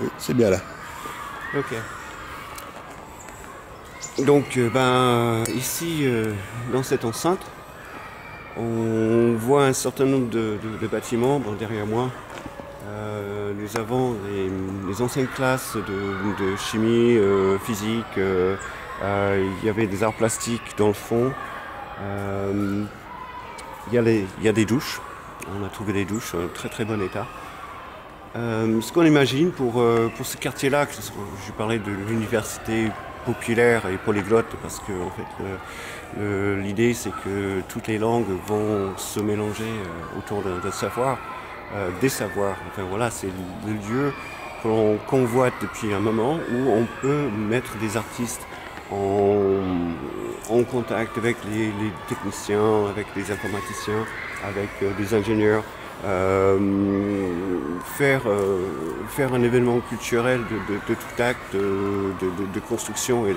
Oui, c'est bien là. Ok. Donc, ici, dans cette enceinte, on voit un certain nombre de bâtiments. Bon, derrière moi, nous avons les anciennes classes de chimie, physique. Il y avait des arts plastiques dans le fond. Euh, il y a des douches. On a trouvé des douches en très très bon état. Ce qu'on imagine pour ce quartier-là, je parlais de l'université populaire et polyglotte parce que en fait, l'idée c'est que toutes les langues vont se mélanger autour d'un savoir, des savoirs. Enfin voilà, c'est le lieu que l'on convoite depuis un moment où on peut mettre des artistes en contact avec les techniciens, avec les informaticiens, avec des ingénieurs. Faire un événement culturel de tout acte de construction et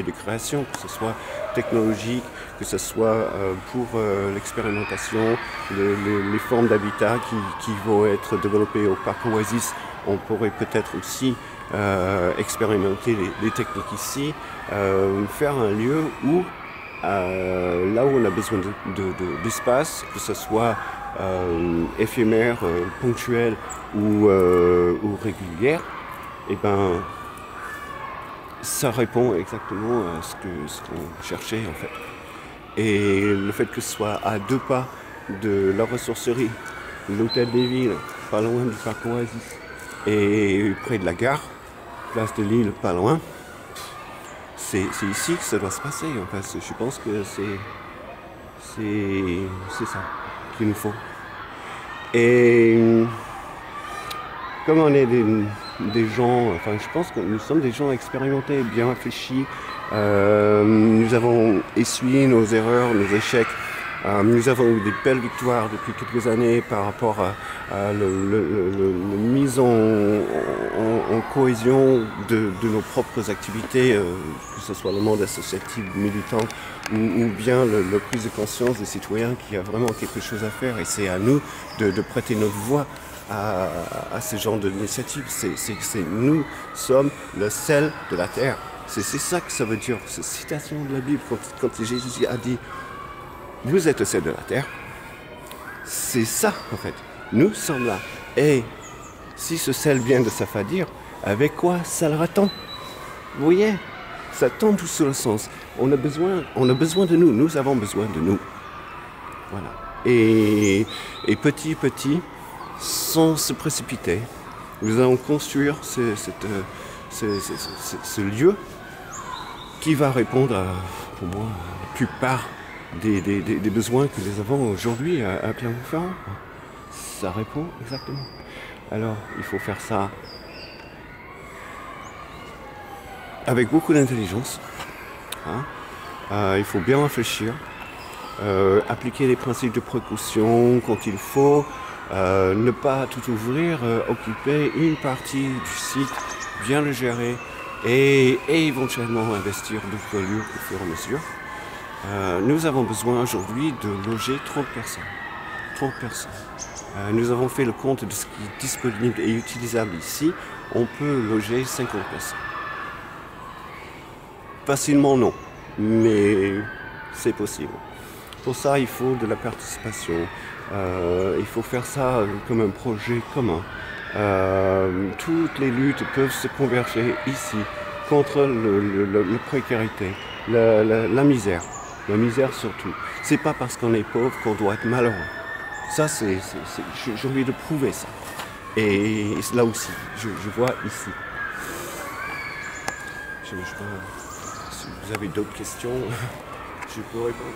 de création, que ce soit technologique, que ce soit pour l'expérimentation, les formes d'habitat qui vont être développées au parc Oasis. On pourrait peut-être aussi expérimenter les techniques ici, faire un lieu où là où on a besoin d'espace, que ce soit éphémère, ponctuelle ou régulière, et ben ça répond exactement à ce qu'on cherchait en fait. Et le fait que ce soit à 2 pas de la ressourcerie, l'hôtel des villes, pas loin du parc Oasis, et près de la gare, place de Lille, pas loin, c'est ici que ça doit se passer en fait. Je pense que c'est ça qu'il nous faut. Et comme on est des gens, enfin je pense que nous sommes des gens expérimentés, bien réfléchis, nous avons essuyé nos erreurs, nos échecs, nous avons eu des belles victoires depuis quelques années par rapport à la mise en cohésion de nos propres activités, que ce soit le monde associatif, militant, ou bien la prise de conscience des citoyens qui a vraiment quelque chose à faire. Et c'est à nous de prêter notre voix à ce genre d'initiative. Nous sommes le sel de la terre. C'est ça que ça veut dire, cette citation de la Bible, quand Jésus a dit « Vous êtes le sel de la terre », c'est ça en fait. Nous sommes là. Et si ce sel vient de s'affadir, avec quoi salera-t-on? Vous voyez, ça tombe tout sur le sens. On a besoin de nous. Nous avons besoin de nous. Voilà. Et petit à petit, sans se précipiter, nous allons construire ce lieu qui va répondre à, pour moi, la plupart des besoins que nous avons aujourd'hui à Clermont-Ferrand. Ça répond exactement. Alors, il faut faire ça avec beaucoup d'intelligence. Il faut bien réfléchir, appliquer les principes de précaution quand il faut, ne pas tout ouvrir, occuper une partie du site, bien le gérer et éventuellement investir d'autres lieux au fur et à mesure. Nous avons besoin aujourd'hui de loger 30 personnes. 30 personnes. Nous avons fait le compte de ce qui est disponible et utilisable ici. On peut loger 50 personnes. Facilement non, mais c'est possible. Pour ça, il faut de la participation. Il faut faire ça comme un projet commun. Toutes les luttes peuvent se converger ici contre la précarité, la misère. La misère surtout. C'est pas parce qu'on est pauvre qu'on doit être malheureux. Ça, j'ai envie de prouver ça. Et là aussi, je vois ici. Si vous avez d'autres questions, je peux répondre.